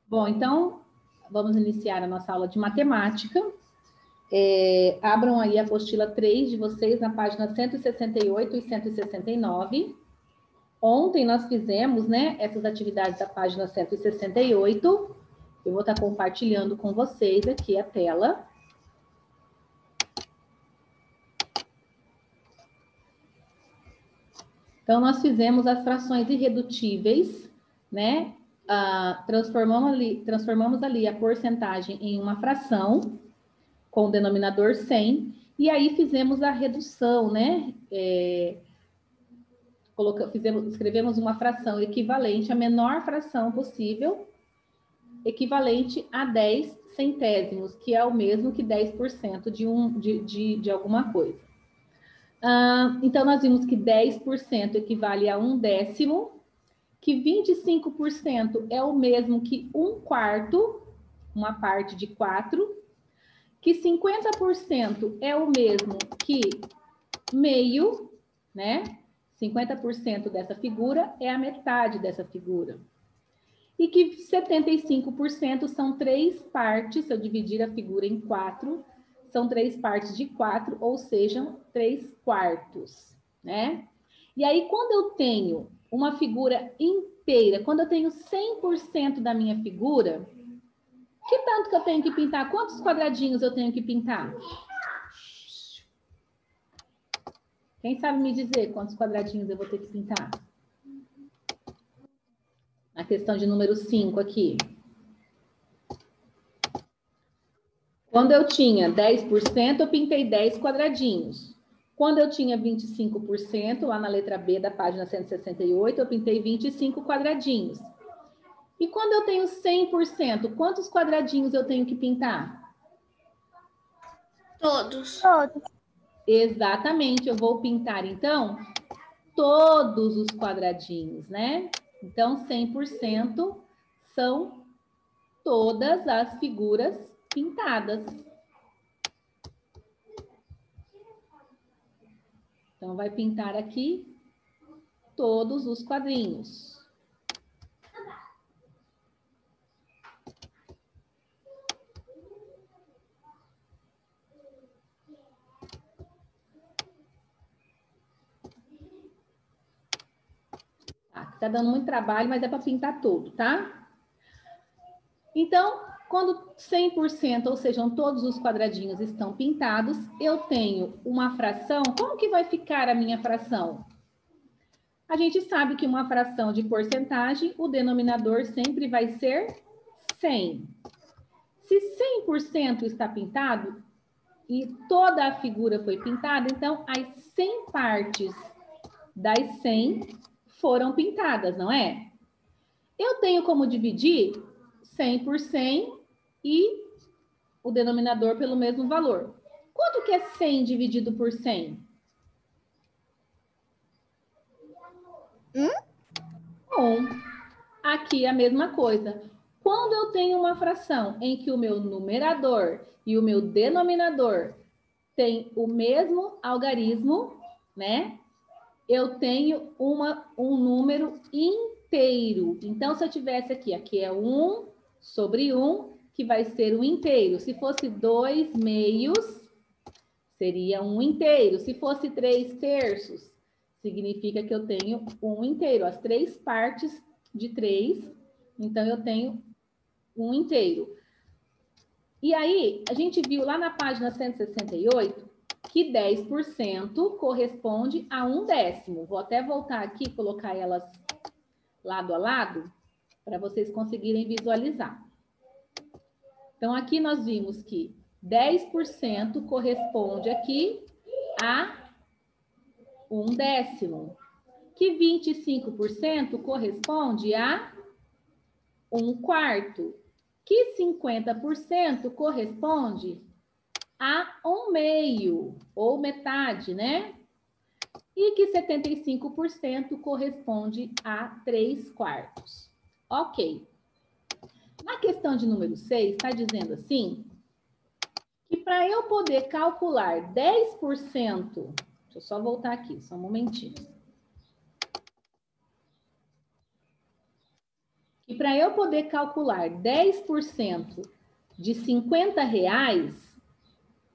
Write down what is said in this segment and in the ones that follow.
Bom, então, vamos iniciar a nossa aula de matemática. Abram aí a apostila 3 de vocês na página 168 e 169. Ontem nós fizemos, né, essas atividades da página 168. Eu vou estar compartilhando com vocês aqui a tela. Então, nós fizemos as frações irredutíveis, né? Transformamos ali a porcentagem em uma fração, com o denominador 100, e aí fizemos a redução, né? Escrevemos uma fração equivalente à menor fração possível, equivalente a 10 centésimos, que é o mesmo que 10% de alguma coisa. Então, nós vimos que 10% equivale a 1/10, que 25% é o mesmo que 1/4, uma parte de 4, que 50% é o mesmo que meio, né? 50% dessa figura é a metade dessa figura. E que 75% são 3 partes, se eu dividir a figura em 4, são 3 partes de 4, ou seja, 3/4, né? E aí, quando eu tenho uma figura inteira, quando eu tenho 100% da minha figura, que tanto que eu tenho que pintar? Quantos quadradinhos eu tenho que pintar? Quem sabe me dizer quantos quadradinhos eu vou ter que pintar? A questão de número 5 aqui. Quando eu tinha 10%, eu pintei 10 quadradinhos. Quando eu tinha 25%, lá na letra B da página 168, eu pintei 25 quadradinhos. E quando eu tenho 100%, quantos quadradinhos eu tenho que pintar? Todos. Exatamente, eu vou pintar, então, todos os quadradinhos, né? Então, 100% são todas as figuras pintadas. Então, vai pintar aqui todos os quadrinhos. Tá dando muito trabalho, mas é para pintar todo, tá? Então, quando 100%, ou seja, todos os quadradinhos estão pintados, eu tenho uma fração. Como que vai ficar a minha fração? A gente sabe que uma fração de porcentagem, o denominador sempre vai ser 100. Se 100% está pintado e toda a figura foi pintada, então as 100 partes das 100 foram pintadas, não é? Eu tenho como dividir 100 por 100 e o denominador pelo mesmo valor. Quanto que é 100 dividido por 100? 1. Aqui é a mesma coisa. Quando eu tenho uma fração em que o meu numerador e o meu denominador têm o mesmo algarismo, né? Eu tenho um número inteiro. Então, se eu tivesse aqui é 1 sobre 1, que vai ser um inteiro. Se fosse 2 meios, seria um inteiro. Se fosse 3 terços, significa que eu tenho um inteiro. As 3 partes de 3, então eu tenho um inteiro. E aí, a gente viu lá na página 168 que 10% corresponde a 1/10. Vou até voltar aqui e colocar elas lado a lado para vocês conseguirem visualizar. Então, aqui nós vimos que 10% corresponde aqui a 1/10, que 25% corresponde a 1/4, que 50% corresponde a 1/2, ou metade, né? E que 75% corresponde a 3/4. Ok. Na questão de número 6, está dizendo assim, que para eu poder calcular 10%, deixa eu só voltar aqui, só um momentinho. que para eu poder calcular 10% de R$ 50,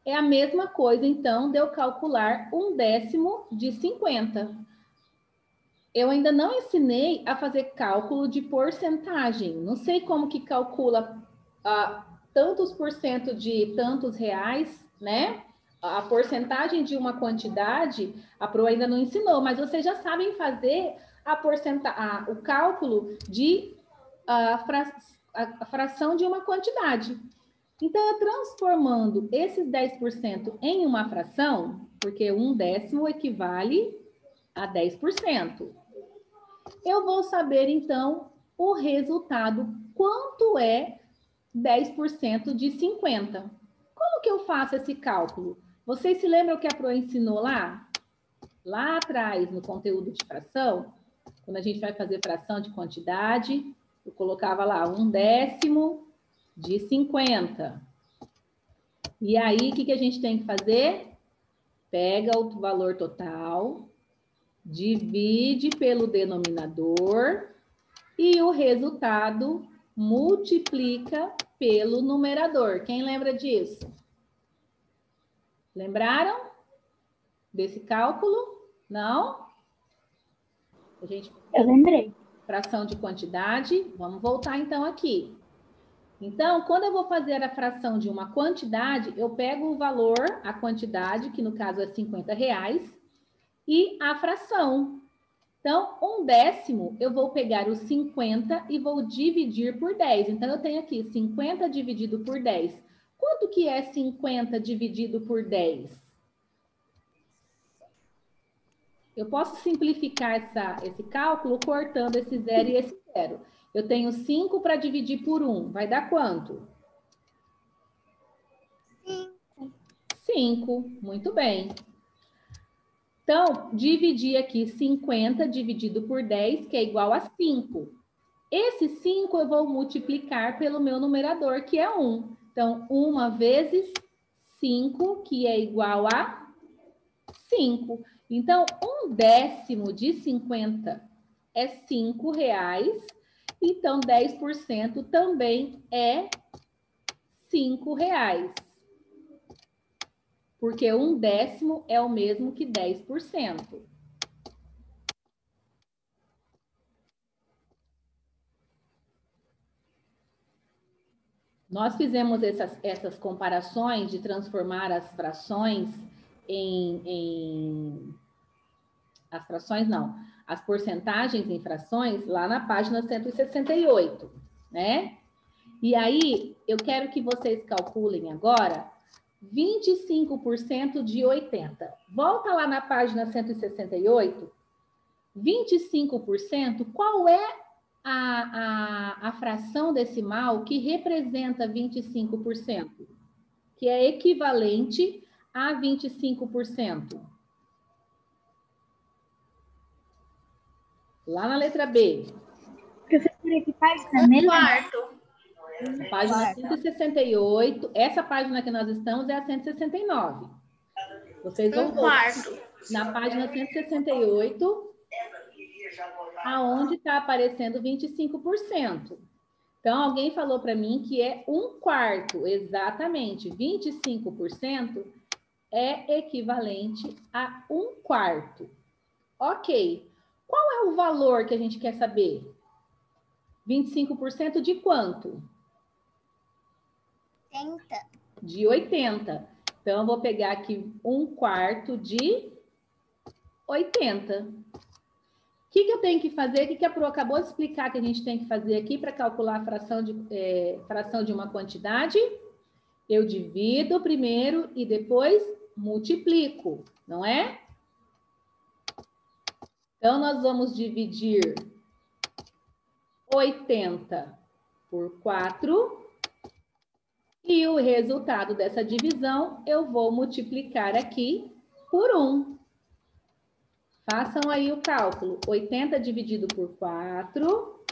é a mesma coisa, então, de eu calcular 1/10 de 50. Eu ainda não ensinei a fazer cálculo de porcentagem. Não sei como que calcula tantos por cento de tantos reais, né? A porcentagem de uma quantidade, a Pro ainda não ensinou, mas vocês já sabem fazer o cálculo de a fração de uma quantidade. Então, eu transformando esses 10% em uma fração, porque 1/10 equivale a 10%. Eu vou saber, então, o resultado, quanto é 10% de 50. Como que eu faço esse cálculo? Vocês se lembram que a Pro ensinou lá? Lá atrás, no conteúdo de fração, quando a gente vai fazer fração de quantidade, eu colocava lá 1/10 de 50. E aí, o que a gente tem que fazer? Pega o valor total, divide pelo denominador e o resultado multiplica pelo numerador. Quem lembra disso? Lembraram desse cálculo? Não? Eu lembrei. Fração de quantidade. Vamos voltar então aqui. Então, quando eu vou fazer a fração de uma quantidade, eu pego o valor, a quantidade, que no caso é R$ 50, e a fração. Então, 1/10, eu vou pegar os 50 e vou dividir por 10. Então, eu tenho aqui 50 dividido por 10. Quanto que é 50 dividido por 10? Eu posso simplificar esse cálculo cortando esse 0 e esse 0. Eu tenho 5 para dividir por 1. Vai dar quanto? 5. Muito bem. Então, dividir aqui 50 dividido por 10, que é igual a 5. Esse 5 eu vou multiplicar pelo meu numerador, que é 1. Então, 1 vezes 5, que é igual a 5. Então, 1/10 de 50 é R$ 5. Então, 10% também é R$ 5. Porque 1/10 é o mesmo que 10%. Nós fizemos essas comparações de transformar as frações as frações não, as porcentagens em frações lá na página 168, né? E aí, eu quero que vocês calculem agora 25% de 80. Volta lá na página 168. 25%, qual é a fração decimal que representa 25%? Que é equivalente a 25%. Lá na letra B. Professora, que página mesmo? Quarto. Página 168. Essa página que nós estamos é a 169. Vocês vão quarto. Na página 168, aonde está aparecendo 25%. Então, alguém falou para mim que é 1/4. Exatamente. 25% é equivalente a 1/4. Ok. Qual é o valor que a gente quer saber? 25% de quanto? 80. De 80. Então, eu vou pegar aqui 1/4 de 80. O que eu tenho que fazer? O que a Pro acabou de explicar que a gente tem que fazer aqui para calcular a fração de uma quantidade? Eu divido primeiro e depois multiplico, não é? Então, nós vamos dividir 80 por 4. E o resultado dessa divisão eu vou multiplicar aqui por 1. Façam aí o cálculo. 80 dividido por 4.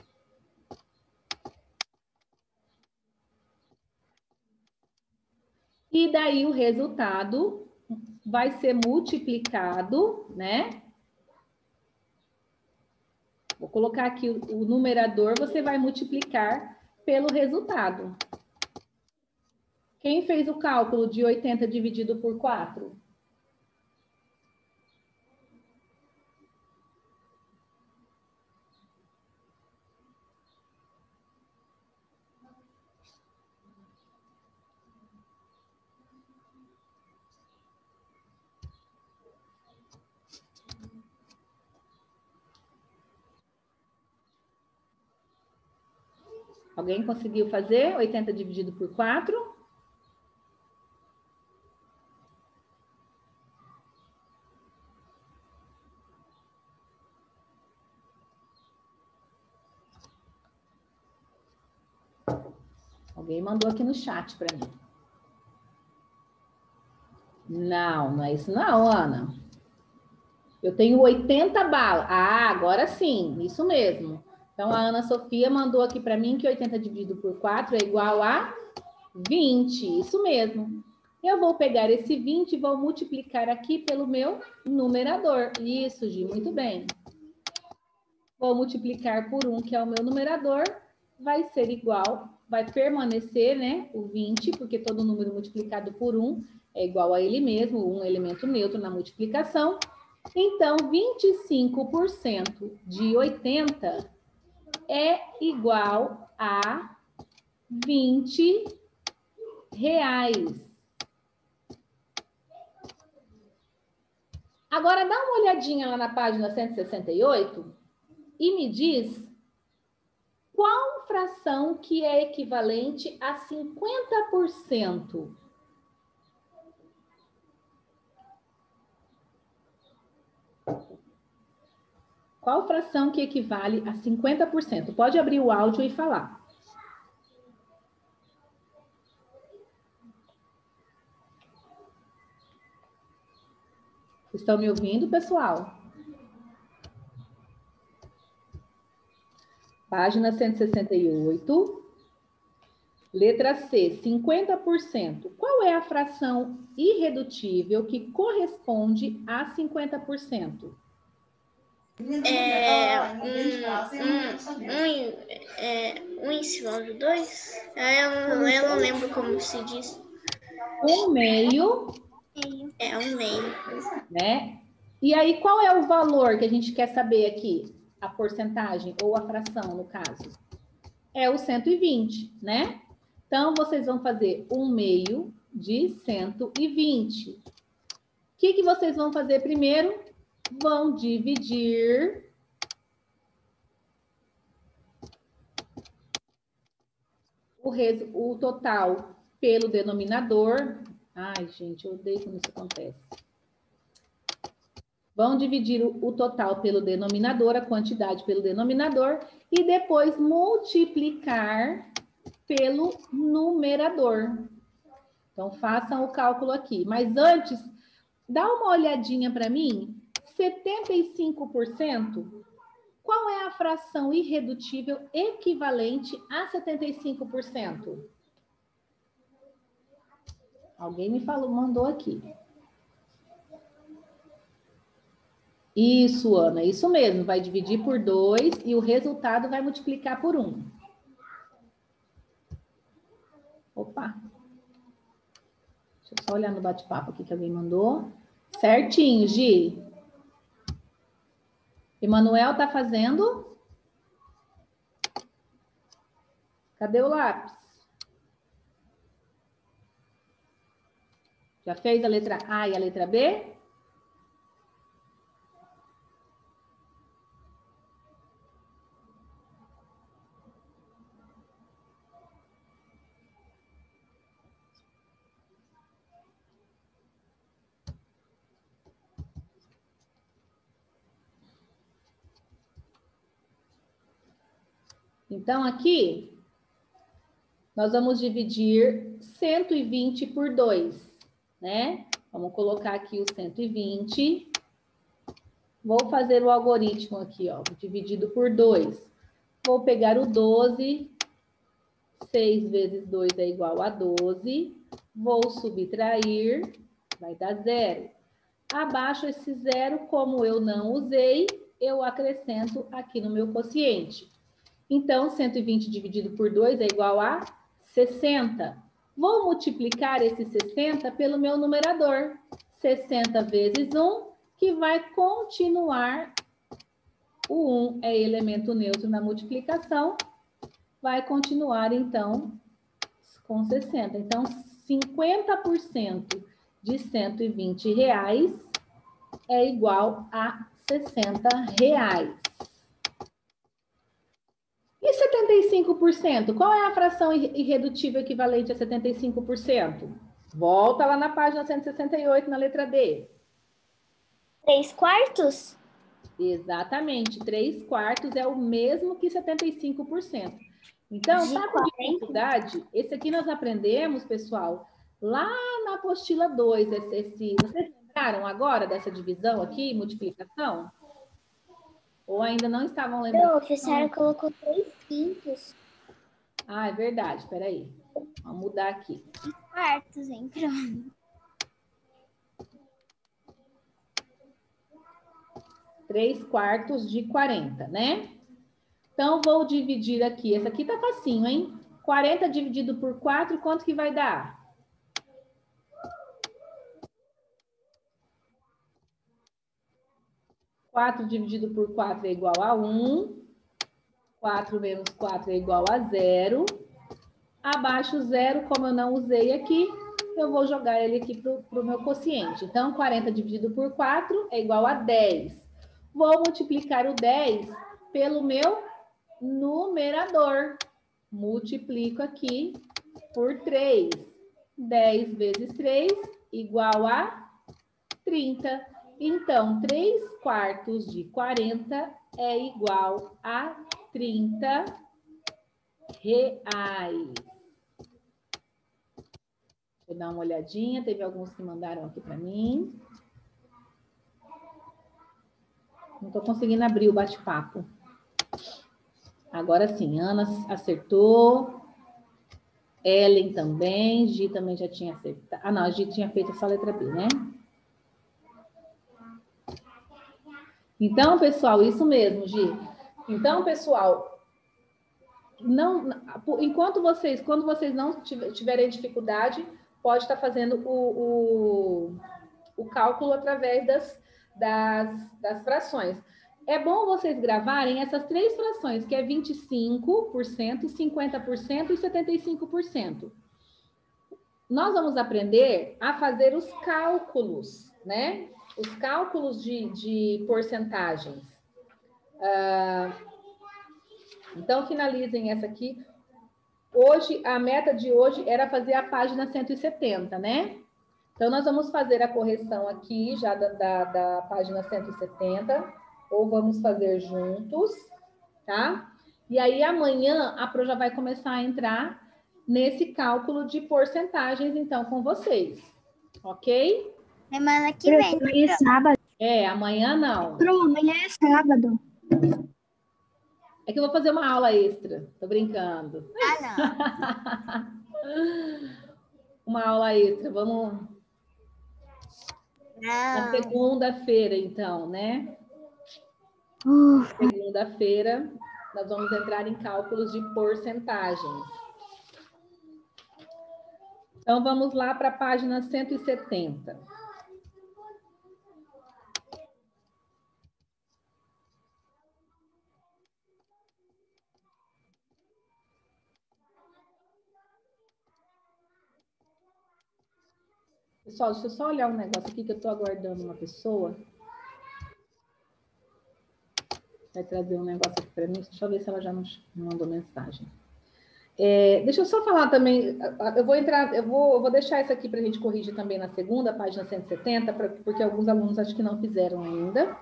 E daí o resultado vai ser multiplicado, né? Vou colocar aqui o numerador, você vai multiplicar pelo resultado. Quem fez o cálculo de 80 dividido por 4? Alguém conseguiu fazer 80 dividido por 4? Alguém mandou aqui no chat para mim. Não, não é isso não, Ana. Eu tenho 80 balas. Ah, agora sim, isso mesmo. Então, a Ana Sofia mandou aqui para mim que 80 dividido por 4 é igual a 20. Isso mesmo. Eu vou pegar esse 20 e vou multiplicar aqui pelo meu numerador. Isso, Gi, muito bem. Vou multiplicar por 1, que é o meu numerador. Vai ser igual, vai permanecer, né, o 20, porque todo número multiplicado por 1 é igual a ele mesmo, um elemento neutro na multiplicação. Então, 25% de 80 é igual a 20 reais. Agora, dá uma olhadinha lá na página 168 e me diz qual fração que é equivalente a 50%. Qual fração que equivale a 50%? Pode abrir o áudio e falar. Estão me ouvindo, pessoal? Página 168. Letra C, 50%. Qual é a fração irredutível que corresponde a 50%? Um em cima do 2? Eu não lembro como se diz. 1/2. É 1/2. Né? E aí, qual é o valor que a gente quer saber aqui? A porcentagem ou a fração, no caso? É o 120, né? Então, vocês vão fazer 1/2 de 120. O que vocês vão fazer primeiro? Vão dividir o total pelo denominador. Ai, gente, eu odeio quando isso acontece. Vão dividir o total pelo denominador, a quantidade pelo denominador, e depois multiplicar pelo numerador. Então, façam o cálculo aqui. Mas antes, dá uma olhadinha para mim. 75%, qual é a fração irredutível equivalente a 75%? Alguém me falou, mandou aqui. Isso, Ana, isso mesmo. Vai dividir por 2 e o resultado vai multiplicar por 1. Opa! Deixa eu só olhar no bate-papo aqui que alguém mandou. Certinho, Gi. Emanuel tá fazendo? Cadê o lápis? Já fez a letra A e a letra B? Então, aqui, nós vamos dividir 120 por 2, né? Vamos colocar aqui o 120. Vou fazer o algoritmo aqui, ó, dividido por 2. Vou pegar o 12. 6 vezes 2 é igual a 12. Vou subtrair, vai dar 0. Abaixo esse 0, como eu não usei, eu acrescento aqui no meu quociente. Então, 120 dividido por 2 é igual a 60. Vou multiplicar esse 60 pelo meu numerador. 60 vezes 1, que vai continuar. O 1 é elemento neutro na multiplicação. Vai continuar, então, com 60. Então, 50% de R$120 é igual a R$60. E 75%? Qual é a fração irredutível equivalente a 75%? Volta lá na página 168, na letra D. 3/4? Exatamente, 3/4 é o mesmo que 75%. Então, tá com dificuldade? Esse aqui nós aprendemos, pessoal, lá na apostila 2. Vocês lembraram agora dessa divisão aqui, multiplicação? Ou ainda não estavam lembrando? Não, a senhora colocou 3/5. Ah, é verdade, peraí. Vamos mudar aqui. 3/4, hein? Pronto. 3/4 de 40, né? Então, vou dividir aqui. Essa aqui tá facinho, hein? 40 dividido por 4, quanto que vai dar? 4 dividido por 4 é igual a 1. 4 menos 4 é igual a 0. Abaixo 0, como eu não usei aqui, eu vou jogar ele aqui para o meu quociente. Então, 40 dividido por 4 é igual a 10. Vou multiplicar o 10 pelo meu numerador. Multiplico aqui por 3. 10 vezes 3 igual a 30. Então, 3/4 de 40 é igual a R$30. Deixa eu dar uma olhadinha. Teve alguns que mandaram aqui para mim. Não estou conseguindo abrir o bate-papo. Agora sim, Ana acertou. Ellen também. Gi também já tinha acertado. Ah, não, a Gi tinha feito só a letra B, né? Então, pessoal, isso mesmo, Gi. Então, pessoal, quando vocês não tiverem dificuldade, pode estar fazendo o cálculo através das frações. É bom vocês gravarem essas 3 frações, que é 25%, 50% e 75%. Nós vamos aprender a fazer os cálculos, né? Os cálculos de porcentagens. Então, finalizem essa aqui. Hoje, a meta de hoje era fazer a página 170, né? Então, nós vamos fazer a correção aqui, já da página 170, ou vamos fazer juntos, tá? E aí, amanhã, a Pro já vai começar a entrar nesse cálculo de porcentagens, então, com vocês. Ok? Semana que vem. Amanhã é sábado. Amanhã não. Pro, amanhã é sábado. É que eu vou fazer uma aula extra. Tô brincando. Ah, não. Uma aula extra. Vamos... Na segunda-feira, então, né? Segunda-feira, nós vamos entrar em cálculos de porcentagens. Então, vamos lá para a página 170. Pessoal, deixa eu só olhar um negócio aqui que eu estou aguardando uma pessoa. Vai trazer um negócio aqui para mim. Deixa eu ver se ela já não mandou mensagem. Deixa eu só falar também. Eu vou deixar isso aqui para a gente corrigir também na segunda, página 170, porque alguns alunos acho que não fizeram ainda.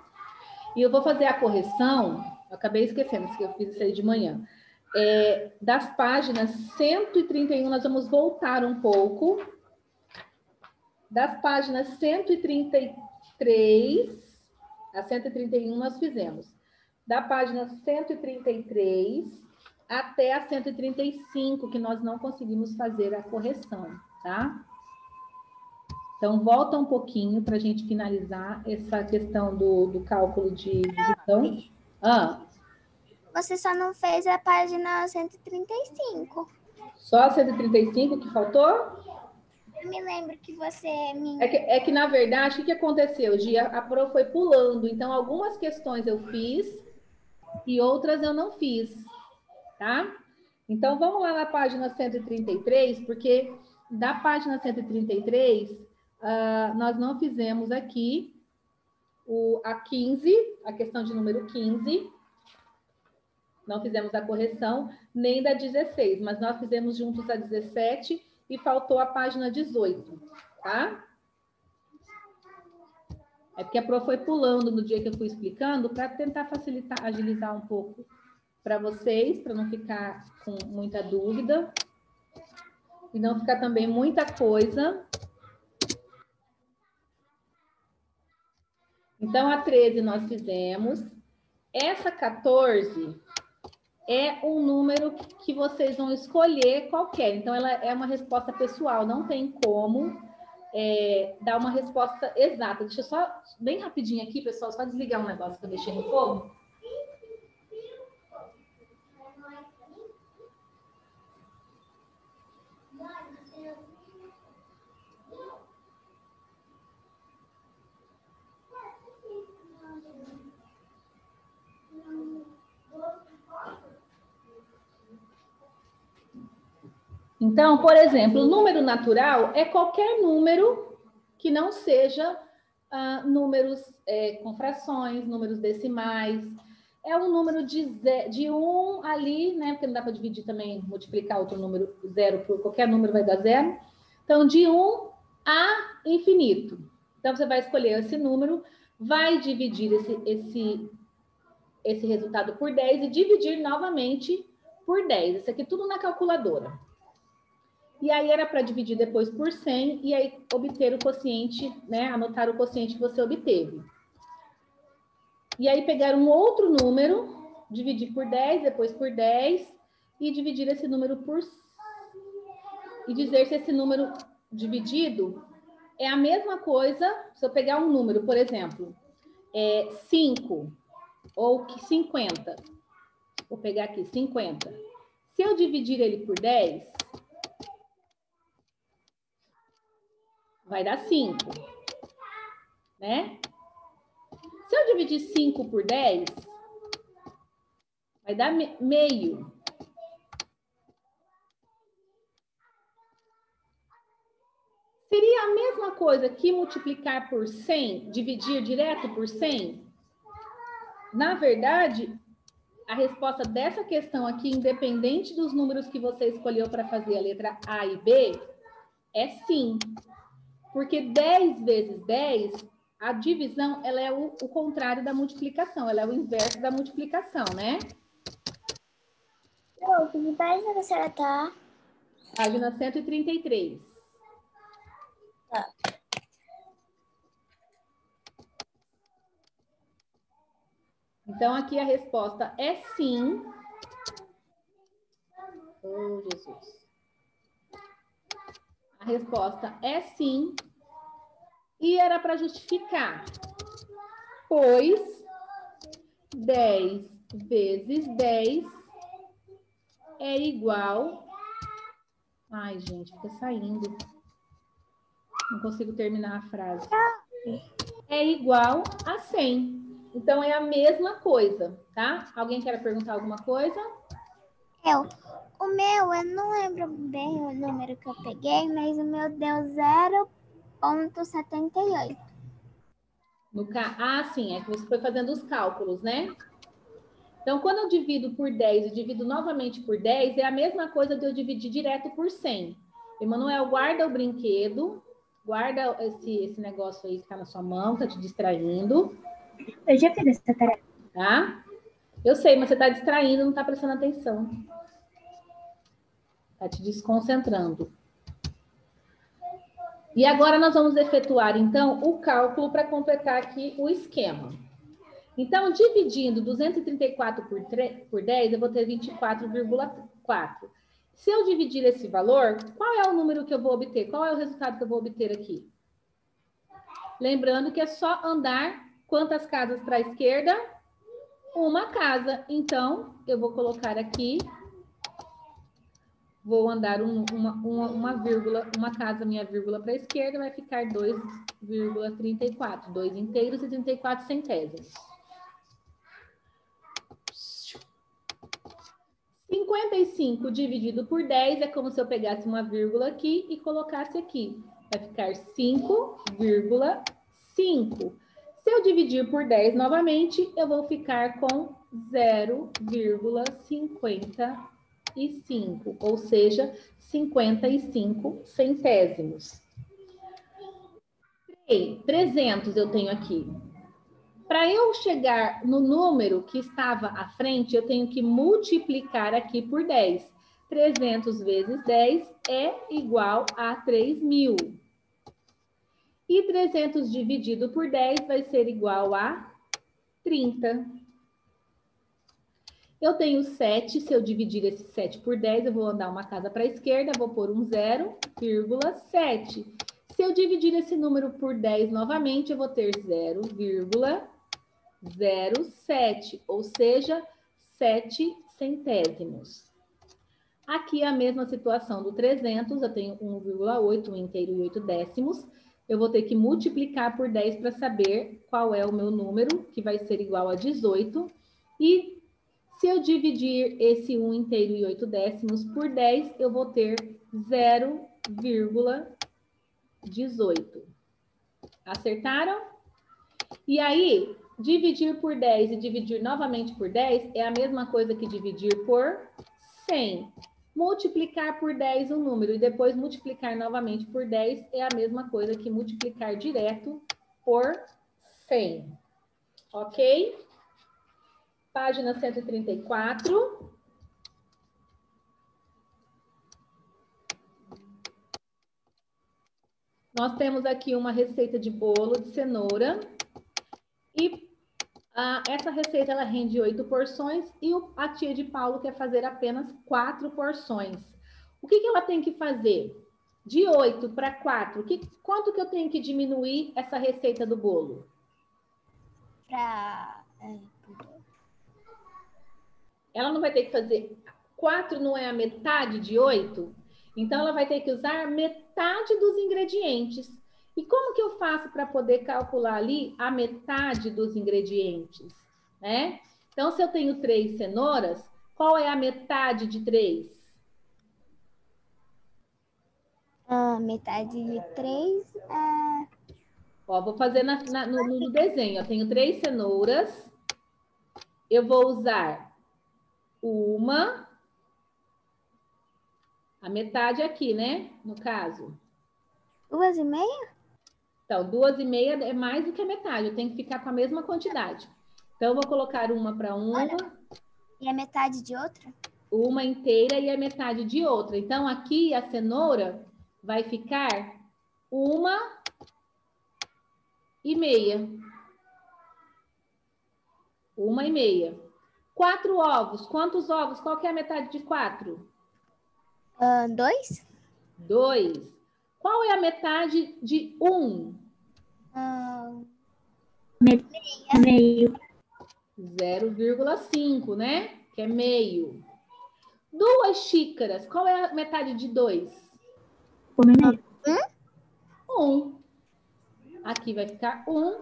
E eu vou fazer a correção. Acabei esquecendo, que eu fiz isso aí de manhã. Das páginas 131, nós vamos voltar um pouco. Das páginas 133 a 131 nós fizemos. Da página 133 até a 135, que nós não conseguimos fazer a correção, tá? Então, volta um pouquinho para a gente finalizar essa questão do cálculo de divisão. Você só não fez a página 135. Só a 135 que faltou? Eu me lembro que você me... É que na verdade, o que aconteceu, Gia? A Pro foi pulando, então algumas questões eu fiz e outras eu não fiz, tá? Então, vamos lá na página 133, porque da página 133, nós não fizemos aqui a 15, a questão de número 15, não fizemos a correção, nem da 16, mas nós fizemos juntos a 17 e faltou a página 18, tá? É porque a Pro foi pulando no dia que eu fui explicando para tentar facilitar, agilizar um pouco para vocês, para não ficar com muita dúvida e não ficar também muita coisa. Então, a 13 nós fizemos. Essa 14 é um número que vocês vão escolher qualquer. Então, ela é uma resposta pessoal, não tem como dar uma resposta exata. Deixa eu só, bem rapidinho aqui, pessoal, só desligar um negócio que eu deixei no fogo. Então, por exemplo, o número natural é qualquer número que não seja números com frações, números decimais. É um número de 1 ali, né? Porque não dá para dividir também, multiplicar outro número, 0 por qualquer número vai dar 0. Então, de 1 a infinito. Então, você vai escolher esse número, vai dividir esse resultado por 10 e dividir novamente por 10. Isso aqui tudo na calculadora. E aí era para dividir depois por 100 e aí obter o quociente, né? Anotar o quociente que você obteve. E aí pegar um outro número, dividir por 10, depois por 10 e dividir esse número por... E dizer se esse número dividido é a mesma coisa, se eu pegar um número, por exemplo, 5 ou 50. Vou pegar aqui, 50. Se eu dividir ele por 10... vai dar 5, né? Se eu dividir 5 por 10, vai dar meio. Seria a mesma coisa que multiplicar por 100, dividir direto por 100? Na verdade, a resposta dessa questão aqui, independente dos números que você escolheu para fazer a letra A e B, é sim. Porque 10 vezes 10, a divisão, ela é o contrário da multiplicação, ela é o inverso da multiplicação, né? Que página a senhora tá? Página 133. Tá. Então, aqui a resposta é sim. Oh, Jesus. A resposta é sim. E era para justificar. Pois 10 vezes 10 é igual... Ai, gente, fica saindo. Não consigo terminar a frase. É igual a 100. Então, é a mesma coisa, tá? Alguém quer perguntar alguma coisa? O meu, eu não lembro bem o número que eu peguei, mas o meu deu 0,78. Ah, sim, é que você foi fazendo os cálculos, né? Então, quando eu divido por 10 e divido novamente por 10, é a mesma coisa de eu dividir direto por 100. Emanuel, guarda o brinquedo, guarda esse negócio aí que tá na sua mão, tá te distraindo. Eu já fiz essa tarefa. Tá? Eu sei, mas você tá distraindo, não tá prestando atenção. Tá te desconcentrando. E agora nós vamos efetuar, então, o cálculo para completar aqui o esquema. Então, dividindo 234 por 10, eu vou ter 24,4. Se eu dividir esse valor, qual é o número que eu vou obter? Qual é o resultado que eu vou obter aqui? Lembrando que é só andar quantas casas para a esquerda? Uma casa. Então, eu vou colocar aqui, vou andar uma vírgula, uma casa, minha vírgula para a esquerda, vai ficar 2,34. 2 inteiros e 34 centésimos. 55 dividido por 10 é como se eu pegasse uma vírgula aqui e colocasse aqui. Vai ficar 5,5. Se eu dividir por 10 novamente, eu vou ficar com 0,55, ou seja, 55 centésimos. 300 eu tenho aqui. Para eu chegar no número que estava à frente, eu tenho que multiplicar aqui por 10. 300 vezes 10 é igual a 3.000. E 300 dividido por 10 vai ser igual a 30. Eu tenho 7, se eu dividir esse 7 por 10, eu vou andar uma casa para a esquerda, vou pôr um 0,7. Se eu dividir esse número por 10 novamente, eu vou ter 0,07, ou seja, 7 centésimos. Aqui é a mesma situação do 300, eu tenho 1,8, 1 inteiro e 8 décimos. Eu vou ter que multiplicar por 10 para saber qual é o meu número, que vai ser igual a 18. E se eu dividir esse 1 inteiro e 8 décimos por 10, eu vou ter 0,18. Acertaram? E aí, dividir por 10 e dividir novamente por 10 é a mesma coisa que dividir por 100. Multiplicar por 10 um número e depois multiplicar novamente por 10 é a mesma coisa que multiplicar direto por 100. Ok? Página 134. Nós temos aqui uma receita de bolo de cenoura. E essa receita ela rende 8 porções e a tia de Paulo quer fazer apenas 4 porções. O que ela tem que fazer? De 8 para 4, quanto que eu tenho que diminuir essa receita do bolo? Ela não vai ter que fazer... 4 não é a metade de 8? Então, ela vai ter que usar metade dos ingredientes. E como que eu faço para poder calcular ali a metade dos ingredientes, né? Então, se eu tenho 3 cenouras, qual é a metade de 3? Metade de 3 é... Ó, vou fazer no desenho. Eu tenho 3 cenouras. Eu vou usar uma... A metade aqui, né? No caso. 2,5? Então, 2,5 é mais do que a metade. Eu tenho que ficar com a mesma quantidade. Então, eu vou colocar uma para uma. E a metade de outra? Uma inteira e a metade de outra. Então, aqui a cenoura vai ficar 1,5. 1,5. 4 ovos. Quantos ovos? Qual que é a metade de 4? 2? 2. Qual é a metade de 1? Meio. 0,5, né? Que é meio. 2 xícaras. Qual é a metade de 2? 1. Aqui vai ficar 1.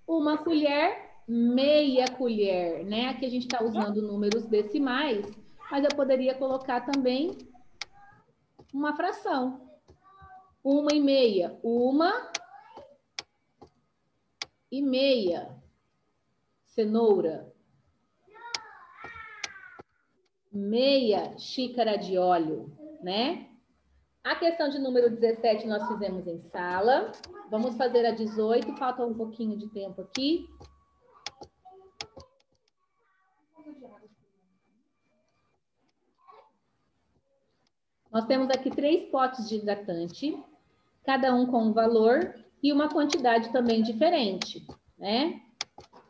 Uma colher, meia colher, né? Aqui a gente está usando números decimais, mas eu poderia colocar também uma fração. 1,5. 1,5. Cenoura. Meia xícara de óleo, né? A questão de número 17 nós fizemos em sala. Vamos fazer a 18, falta um pouquinho de tempo aqui. Nós temos aqui 3 potes de hidratante, cada um com um valor e uma quantidade também diferente, né?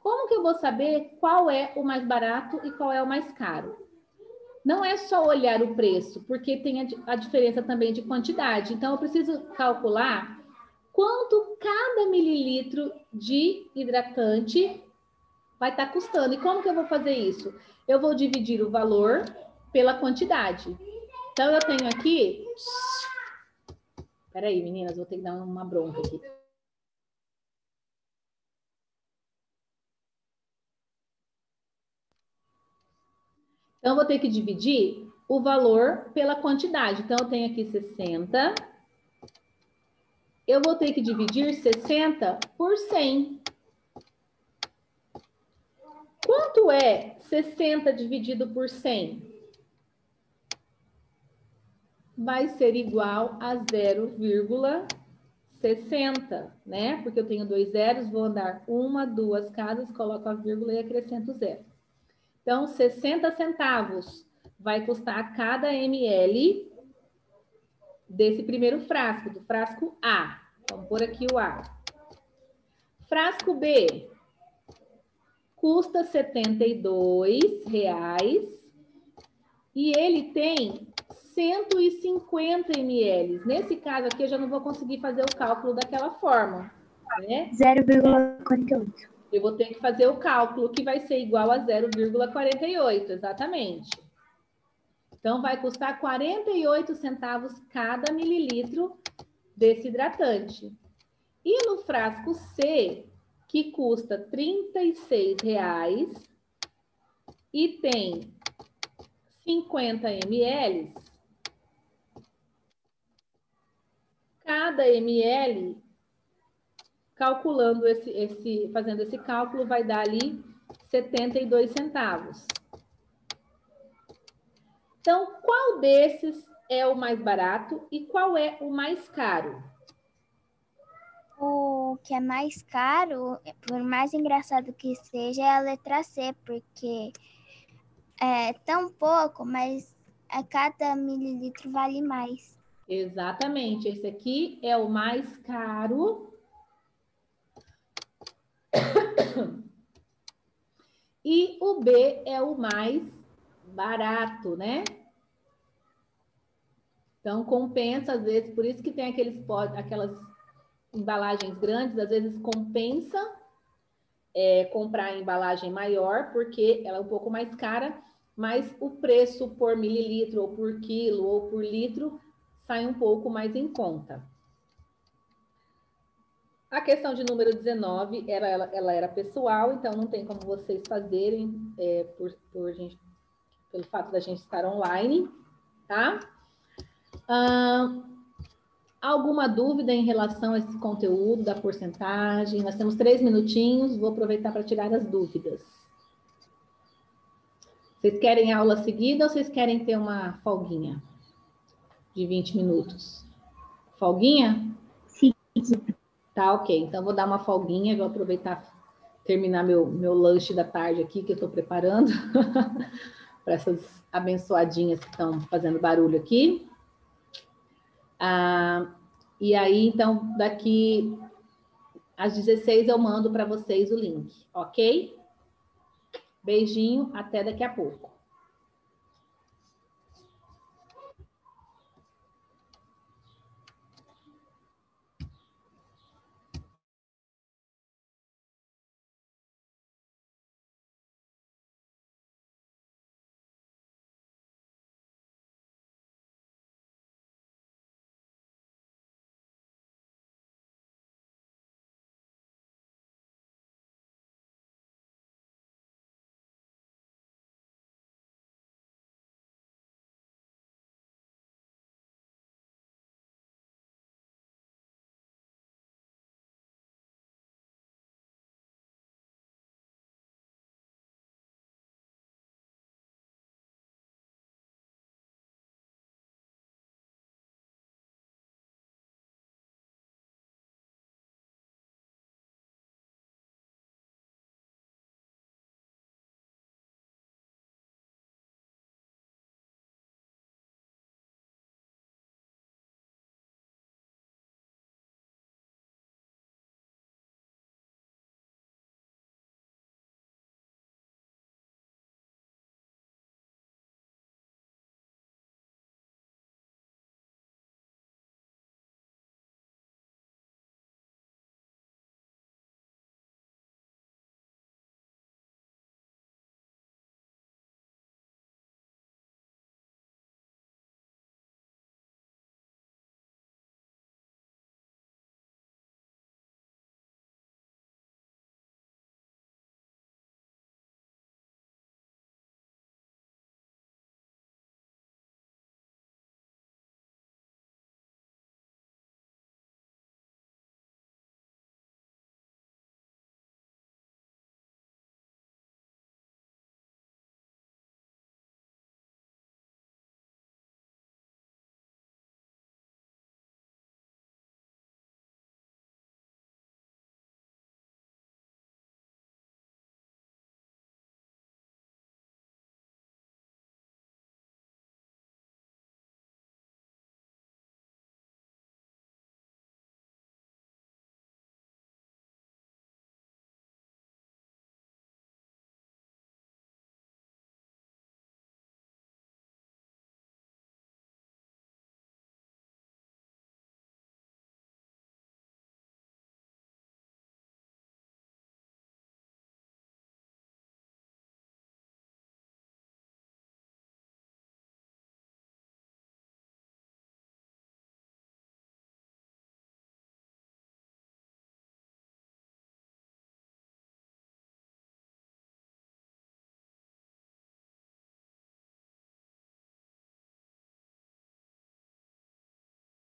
Como que eu vou saber qual é o mais barato e qual é o mais caro? Não é só olhar o preço, porque tem a diferença também de quantidade. Então, eu preciso calcular quanto cada mililitro de hidratante vai estar custando. E como que eu vou fazer isso? Eu vou dividir o valor pela quantidade. Então, eu tenho aqui... Peraí, meninas, vou ter que dar uma bronca aqui. Então, eu vou ter que dividir o valor pela quantidade. Então, eu tenho aqui 60. Eu vou ter que dividir 60 por 100. Quanto é 60 dividido por 100? Vai ser igual a 0,60, né? Porque eu tenho 2 zeros, vou andar 1, 2 casas, coloco a vírgula e acrescento 0. Então, 60 centavos vai custar cada ml desse primeiro frasco, do frasco A. Vamos pôr aqui o A. Frasco B custa R$ 72,00 e ele tem 150 ml. Nesse caso aqui, eu já não vou conseguir fazer o cálculo daquela forma, né? 0,48. Eu vou ter que fazer o cálculo, que vai ser igual a 0,48, exatamente. Então, vai custar 48 centavos cada mililitro desse hidratante. E no frasco C, que custa R$ 36,00 e tem 50 ml, cada ml, calculando fazendo esse cálculo, vai dar ali 72 centavos. Então, qual desses é o mais barato e qual é o mais caro? O que é mais caro, por mais engraçado que seja, é a letra C, porque é tão pouco, mas a cada mililitro vale mais. Exatamente, esse aqui é o mais caro. E o B é o mais barato, né? Então, compensa, às vezes, por isso que tem aquelas embalagens grandes, às vezes compensa comprar a embalagem maior, porque ela é um pouco mais cara, mas o preço por mililitro, ou por quilo, ou por litro, sai um pouco mais em conta. A questão de número 19, ela era pessoal, então não tem como vocês fazerem pelo fato da gente estar online, tá? Alguma dúvida em relação a esse conteúdo da porcentagem? Nós temos 3 minutinhos, vou aproveitar para tirar as dúvidas. Vocês querem aula seguida ou vocês querem ter uma folguinha de 20 minutos? Folguinha? Sim. Tá, ok. Então, vou dar uma folguinha, vou aproveitar, terminar meu lanche da tarde aqui, que eu estou preparando, para essas abençoadinhas que estão fazendo barulho aqui. E aí, então, daqui às 16 eu mando para vocês o link, ok? Beijinho, até daqui a pouco.